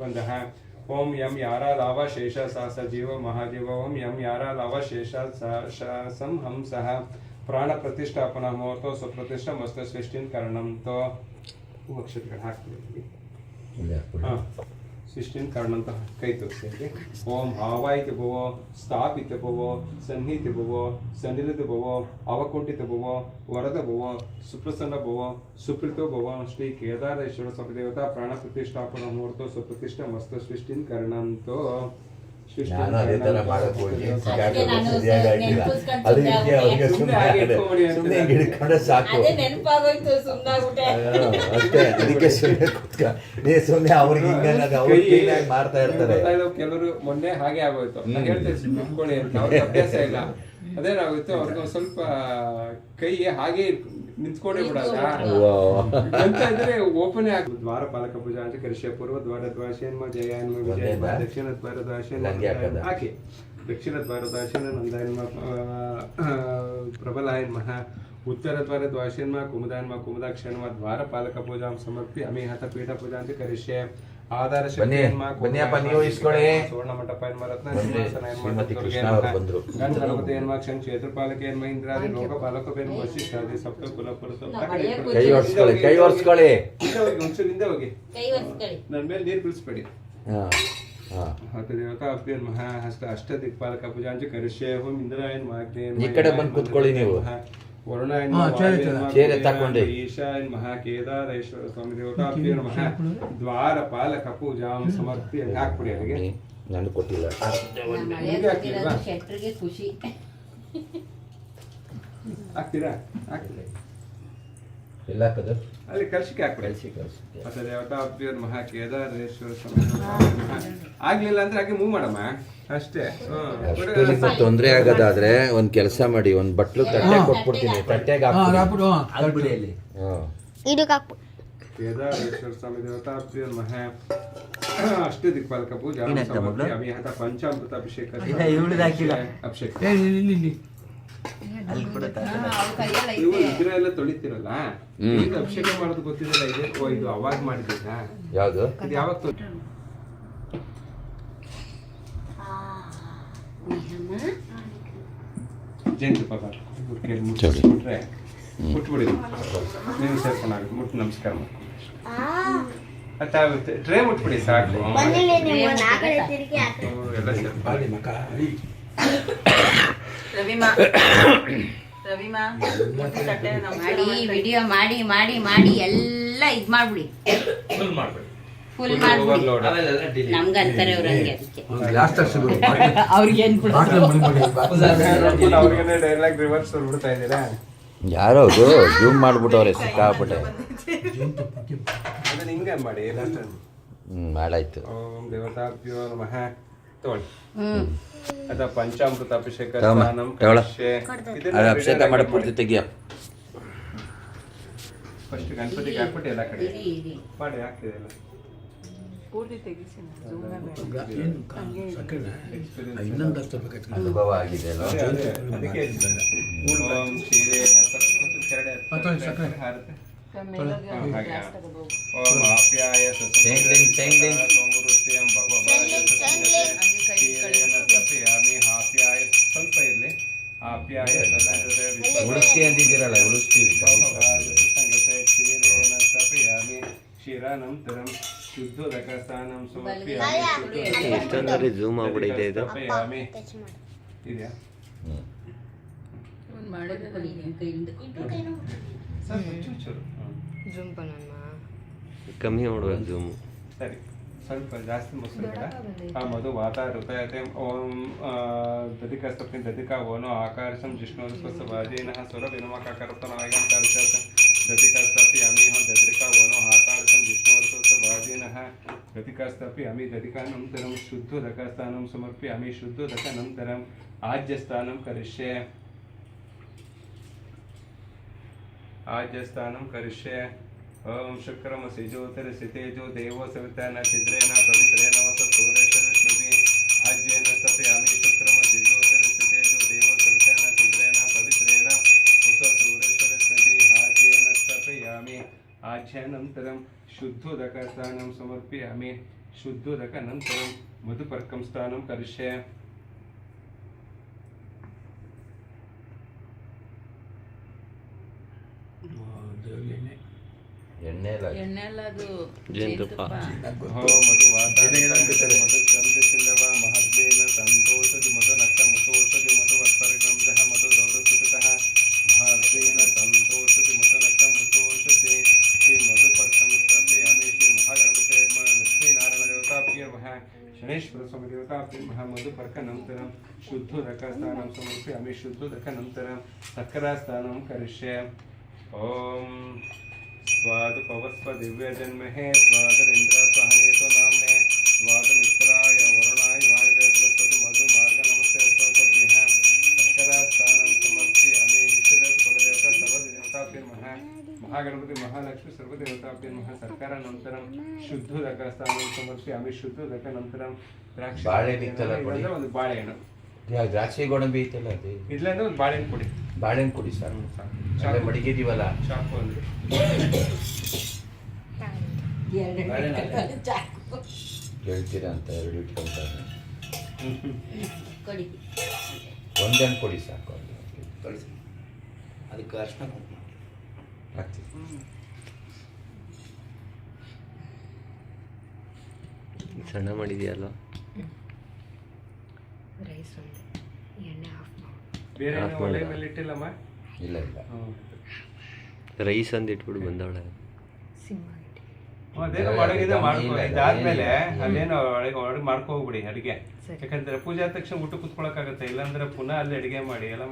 बंधः ओम यम यारा लावा शेष सा सजीव महादेव ओम यम यारा लावा शेष सम हम सह प्राण प्रतिष्ठापना मुहूर्तो सुप्रतिष्ठा मस्त सृष्टिन करणम तो अक्षरಗಳು ಹಾಕ್ತೀವಿ सृष्टिन करणम तो कई तोರಿಸಿ ओम आवाहित भवो स्थापित भवो सन्निहित भवो सन्निहित भवो अवकुंठित भवो वरद भवो सुप्रसन्न भवो सुप्रीतो भवो श्री केदारेश्वर स्वामी देवता प्राण प्रतिष्ठापना मुहूर्तो सुप्रतिष्ठा मस्त सृष्टिन करणम तो ನಾನು ಅದೇ ತರ ಮಾಡಕ್ ಹೋಗಿ ಅದಕ್ಕೆ ಅವ್ರಿಗೆ ಸುಮ್ಮನೆ ಹಿಡ್ಕೊಂಡ್ರೆ ಸಾಕು ಅಷ್ಟೇ. ಅದಕ್ಕೆ ಸುಮ್ಮನೆ ಕೂತ್ಕ ನೀ ಸುಮ್ಮನೆ ಅವ್ರಿಗೆ ಹಿಂಗೆ ಅವ್ರು ಕ್ಲೀನಾಗಿ ಮಾಡ್ತಾ ಇರ್ತಾರೆ. ಕೆಲವರು ಮೊನ್ನೆ ಹಾಗೆ ಆಗೋಯ್ತು ಹೇಳ್ತೇವೆ ಕುತ್ಕೊಳ್ಳಿ ಅಂತ ಅವ್ರಿಗೆ ಅಭ್ಯಾಸ ಇಲ್ಲ. ಅದೇನಾಗೋಯ್ತು ಅವ್ರಿಗೆ ಸ್ವಲ್ಪ ಕೈ ಹಾಗೆ ನಿಂತ್ಕೊಂಡೇ ಬಿಡಲ್ಲ ಅಂತ ಇದ್ರೆ ಓಪನ್ ಆಗ ದ್ವಾರಪಾಲಕ ಪೂಜಾ ಅಂತ ಕರಿಷ್ಯ ಪೂರ್ವ ದ್ವಾರ ದ್ವಾಶೇನ್ಮ ಜಯಾನ್ಮ ವಿಜಯನ್ಮ ದಕ್ಷಿಣ ದ್ವಾರ ದ್ವಾಶೇನ ಹಾಕಿ ದಕ್ಷಿಣ ದ್ವಾರ ದ್ವಾಶೇನ ನಂದಾಯನ್ಮ ಪ್ರಬಲಾಯನ್ಮಃ उत्तर द्वार द्वाशेन्म कुमुदान्म कुमुदाक्षेन्म द्वारपालक पूजां समर्प्य अमी हत पीठ पूजा ಅಂತ ಕರಿಷ್ಯ ಆಧಾರ ಶಕ್ತಿಯನ್ಮ ಬನ್ನಿಯಪ್ಪ ನೀವು ಇಸ್ಕೊಳ್ಳಿ ಸುವರ್ಣ ಮಂಟಪಯನ್ಮ ರತ್ನ ಸಿಂಹಾಸನಯನ್ಮ ಗಂಧರ್ವತೆಯನ್ಮ ಕ್ಷಣ ಕ್ಷೇತ್ರಪಾಲಕಯನ್ಮ ಇಂದ್ರಾದಿ ಲೋಕಪಾಲಕಯನ್ಮ ವಶಿಷ್ಠಾದಿ ಸಪ್ತ ಕುಲಪುರುಷ ಕೈ ಒರ್ಸ್ಕೊಳ್ಳಿ ಒಂಚೂರಿಂದ ಹೋಗಿ ನನ್ನ ಮೇಲೆ ನೀರು ಬೀಳಿಸ್ಬೇಡಿ. ಹತ್ತು ದೇವತಾ ಅಭ್ಯನ್ಮ ಹಸ್ತ ಅಷ್ಟ ದಿಕ್ಪಾಲಕ ಪೂಜಾ ಅಂತ ಕರಿಷ್ಯ ಹೋಮ್ ಇಂದ್ರಾಯನ್ ಮಾಗ್ನೇಯನ್ ಈ ಕಡೆ ಬಂದು ಕೂತ್ಕೊಳ್ಳಿ ನೀವು. ईशान महाकेदारेश्वर स्वामी देवताभ्यो नमः द्वारपालक पूजां समर्प्य ಹಾಕ್ಬಿಡಿ ಅವರಿಗೆ. ನಾನು ಕೊಟ್ಟಿಲ್ಲ ಶೆಟ್ರಿಗೆ ಖುಷಿ ಹಾಕ್ತೀರಾ ಹಾಕ್ತೀರಾ ಎಲ್ಲ ಹಾಕೋದು ಅಲ್ಲಿ ಕರ್ಸಿಕೆ ಹಾಕ್ಬಿಡಿ. ಅಥ ದೇವತಾಭ್ಯೋ ನಮಃ ಕೇದಾರೇಶ್ವರ ಸ್ವಾಮಿ ಆಗ್ಲಿಲ್ಲ ಅಂದ್ರೆ ಹಾಗೆ ಮೂವ್ ಮಾಡಮ್ಮ ಅಷ್ಟೇ. ತೊಂದರೆ ಆಗೋದಾದ್ರೆ ಒಂದ್ ಕೆಲಸ ಮಾಡಿ, ಒಂದ್ ಬಟ್ಲು ತಟ್ಟೆ ಕೊಟ್ಬಿಡ್ತೀನಿ, ತಟ್ಟೆಗೆ ಹಾಕ್ಬಿಡಿ ಅಲ್ಲಿ. ಕೇದಾರೇಶ್ವರ ಸ್ವಾಮಿ ದೇವತಾಭ್ಯೋ ನಮಃ ಅಷ್ಟ ದಿಕ್ಪಾಲಕ ಪೂಜಾ ಸಮರ್ಪ್ಯಾಮಿ ಹತ ಪಂಚಾಮೃತ ಅಭಿಷೇಕ ಅಭಿಷೇಕ ನೀವು ವಿಗ್ರಹ ಎಲ್ಲ ತೊಳಿತಿರಲ್ಲ, ಈಗ ಅಭಿಷೇಕ ಮಾಡೋದು ಗೊತ್ತಿರಲ್ಲ. ಇದೆ ಇದು ಅವಾಗ ಮಾಡಿದ್ದೀರಾ? ಯಾವ್ದು ಇದು ಯಾವಾಗ ಜೇನುತುಪ್ಪ ಮುಟ್ಬಿಟ್ರೆ ಮುಟ್ಬಿಡಿ, ನೀವು ಸೇರ್ಕೊಂಡಾಗುತ್ತೆ. ಮುಟ್ಟು ನಮಸ್ಕಾರ ಮಾಡಿ ಟ್ರೇ ಮುಟ್ಬಿಡಿ ಸಾಕು. ಎಲ್ಲ ಸೇರ್ಕೊಳ್ಳಿ. ಮಾಡಿ ವಿಡಿಯೋ ಮಾಡಿ ಮಾಡಿ ಮಾಡಿ ಎಲ್ಲ ಇದ್ ಮಾಡ್ಬಿಡಿ, ಫುಲ್ ಮಾಡ್ಬಿಡಿ. ನಮ್ಗಂತಾರೆ ಅವ್ರಂಗೆ, ಅವ್ರಿಗೆ ಅವ್ರಿಗೆ ಡೈಲಾಗ್ ರಿವರ್ಸ್ ಬಿಡ್ತಾ ಇದ್ದೀರಾ? ಯಾರೋ ಜೂಮ್ ಮಾಡ್ಬಿಟ್ಟವ್ರೆ ಸಿಕ್ಕಾಪಟ್ಟೆ. ಅದನ್ನ ಹಿಂಗೆ ಮಾಡಿ ಮಾಡಾಯ್ತು. ಓಂ ದೇವತಾಭ್ಯೋ ನಮಃ ತಗೊಳ್ಳಿ. ಅದ ಪಂಚಾಮೃತ ಅಭಿಷೇಕ ಅಭಿಷೇಕ ಮಾಡಿ ಪೂರ್ತಿ ತೆಗಿಯ. ಫಸ್ಟ್ ಗಣಪತಿಗೆ ಹಾಕ್ಬಿಟ್ಟು ಎಲ್ಲ ಕಡೆ ಮಾಡಿ ಹಾಕ್ತಿದೆ ಎಲ್ಲ ಅನುಭವ ಆಗಿದೆ. ಅದಕ್ಕೆ ಓಂ ಶ್ರೀರೇ ಓಂ ಆಪ್ಯಾಯ ಸೋಮೃತ್ಯಂ ಭಗವಾಮಿ ಆಪ್ಯಾಯ ಸ್ವಲ್ಪ ಇರಲಿ. ಆಪ್ಯಾಯ ಉಳಿಸ್ತಿ ಅಂತಿದ್ದೀರಲ್ಲ, ಉಳಿಸ್ತೀವಿ. ಕ್ಷೀರೇಣ ಸ್ಥಾಪಯಾಮಿ ಕ್ಷೀರಾನಂತರಂ ಶುದ್ಧೋದಕಸ್ಥಾನಂ ಸಮರ್ಪಯಾಮಿ ಝೂಮ್ ಆಗ್ಬಿಡೈತೆ ಇದು. ಇದೆಯಾ ಕಮ್ಮಿ ಮಾಡುವ ಝೂಮು. ಸರಿ, ಸ್ವಲ್ಪ ಜಾಸ್ತಿ ಮೊಸರು ಬೇಡ. ಆ ಮಧು ವಾತ ಋತಯತೆ ಓಂ ದಧಿಕಸ್ತಪ್ಪಿನ ದಧಿಕ ಓನೋ ಆಕಾಶಂ ಜಿಷ್ಣು ಸ್ವಸ್ಥ ವಾಜೇನಃ ಸ್ವರ ವಿನಮಕಾಕರ್ತನಾಯಂ ತರ್ಚತ ದಧಿಕಸ್ತಪ್ಪಿ ಅಮಿ ಹಂ ದದ್ರಿಕಾ ಓನೋ ಆಕಾಶಂ ಜಿಷ್ಣು ಸ್ವಸ್ಥ ವಾಜೇನಃ ದಧಿಕಸ್ತಪ್ಪಿ ಅಮಿ ದಧಿಕಾನಂತರಂ ಶುದ್ಧೋದಕಸ್ಥಾನಂ ಸಮರ್ಪ್ಯ ಅಮಿ ಶುದ್ಧೋದಕನಂತರಂ ಆಜ್ಯಸ್ಥಾನಂ ಕರಿಷ್ಯೆ. ಆಜ್ಯಸ್ಥಾನಂ ಕರಿಷ್ಯೆ. ओम शुक्रमसि ज्योतिरसि तेजो देवो सविता न चिद्रेण पवित्रेण वसतोरेश्वरश्मि आज्येन स्थापयामि. शुक्रमसि ज्योतिरसि तेजो देवो सविता न चिद्रेण पवित्रेण वसतोरेश्वरश्मि आज्येन स्थापयामि. आज्यानन्तरं शुद्धोदकस्थानं समर्पयामि. ಶುದ್ಧೋದಕ ನಂತರಂ ಮಧುಪರ್ಕಂ ಸ್ನಾನಂ ಕರಿಷ್ಯೆ. ಎಣ್ಣೆಲ್ಲದು ಜೇನುತುಪ್ಪ. ಮಧು ವಾತಾವರಣ ಮಧು ಚಂದ್ರಚಿಂದವ ಮಹರ್ದೇನ ಸಂತೋಷದಿ ಮಧು ನಕ್ತ ಮುತೋಷದಿ ಮಧು ವತ್ಪರಿಗಂಜಃ ಮಧು ದೌರಸುತಃ ಮಹರ್ದೇನ ಸಂತೋಷದಿ ಮಧು ನಕ್ತ ಮುತೋಷದಿ ಶ್ರೀ ಮಧು ಪರ್ಕಂಸ್ತಪಿ ಅಮಿ ಶ್ರೀ ಮಹಾಗಣಪತಿ ಲಕ್ಷ್ಮೀನಾರಾಯಣ ದೇವತಾಭ್ಯ ಶನೇಶ್ವರ ಸ್ವಾಮಿ ದೇವತಾಭ್ಯ ಮಧು ಪರ್ಕ ನಂತರಂ ಶುದ್ಧೋದಕ ಸ್ನಾನಂ ಸಮರ್ಪಿ ಅಮಿ ಶುದ್ಧೋದಕ ನಂತರಂ ಸಕ್ಕರಾ ಸ್ನಾನಂ ಕರಿಷ್ಯೆ. ಓಂ स्वादुपवस्व दिव्यजन्महे स्वादरिन्द्र सहनेतो नाम्ने स्वादमित्राय वरुणाय वायुवे बृहस्पति मधु मार्ग नमस्ते तोभ्यः शर्करास्थानं समर्प्य अमे विश्वदेव कुलदेवता सर्वदेवताभ्यो नमः महागणपति महालक्ष्मी सर्वदेवताभ्यो नमः शर्करानन्तरं शुद्धोदकस्थानं समर्प्य अमे शुद्धोदकनन्तरं द्राक्षಿ ಒಂದು ಬಾಳೆಹಣ್ಣು ದ್ರಾಕ್ಷಿ ಗೋಡಂಬಿ ಐತಲ್ಲ ಅದು ಇದ್ರಿಂದ ಒಂದು ಬಾಳೆಹಣ್ಣು ಕೊಡಿ. ಬಾಳೆಹಣ್ಣು ಕೊಡಿ ಸರ್. ಮಡಿಗಿದೀವಲ್ಲ ಚಾಕು ಅಂದ್ರೆ ಹೇಳ್ತೀರಾ ಅಂತ 2 ಇಟ್ಕೊಂತಾರೆ. ಕೊಡಿ. ಒಂದನ್ನು ಕೊಡಿ ಸಾಕು. ಕಳಿಸಿ ಅದಕ್ಕೆ ಅರ್ಶಿನ ಕುಂಕುಮ ಹಾಕ್ತೀವಿ. ಸಣ್ಣ ಮಾಡಿದೆಯಲ್ಲ. ರೈಸ್ ಒಂದು ಎಣ್ಣೆ ಆಫ್ ಮಾಡಿ. ಬೇರೆ ಒಳ್ಳೆ ಮೇಲೆ ಇಟ್ಟಿಲ್ಲಮ್ಮ. ಇಲ್ಲ ಇಲ್ಲ ರೈಸ್ ಅಂದ್ ಇಟ್ಬಿಟ್ಟು ಬಂದವಳೆ. ಅದೇನೋ ಒಳಗಿದೆ ಮಾಡ್ಕೊ. ಇದಾದ್ಮೇಲೆ ಅಲ್ಲೇನೋ ಒಳಗೆ ಮಾಡ್ಕೊ ಹೋಗ್ಬಿಡಿ ಅಡಿಗೆ. ಯಾಕಂದ್ರೆ ಪೂಜೆ ಆದ ತಕ್ಷಣ ಊಟ ಕುತ್ಕೊಳಕ್ಕಾಗತ್ತೆ, ಇಲ್ಲಾಂದ್ರೆ ಪುನಃ ಅಲ್ಲಿ ಅಡಿಗೆ ಮಾಡಿ ಎಲ್ಲ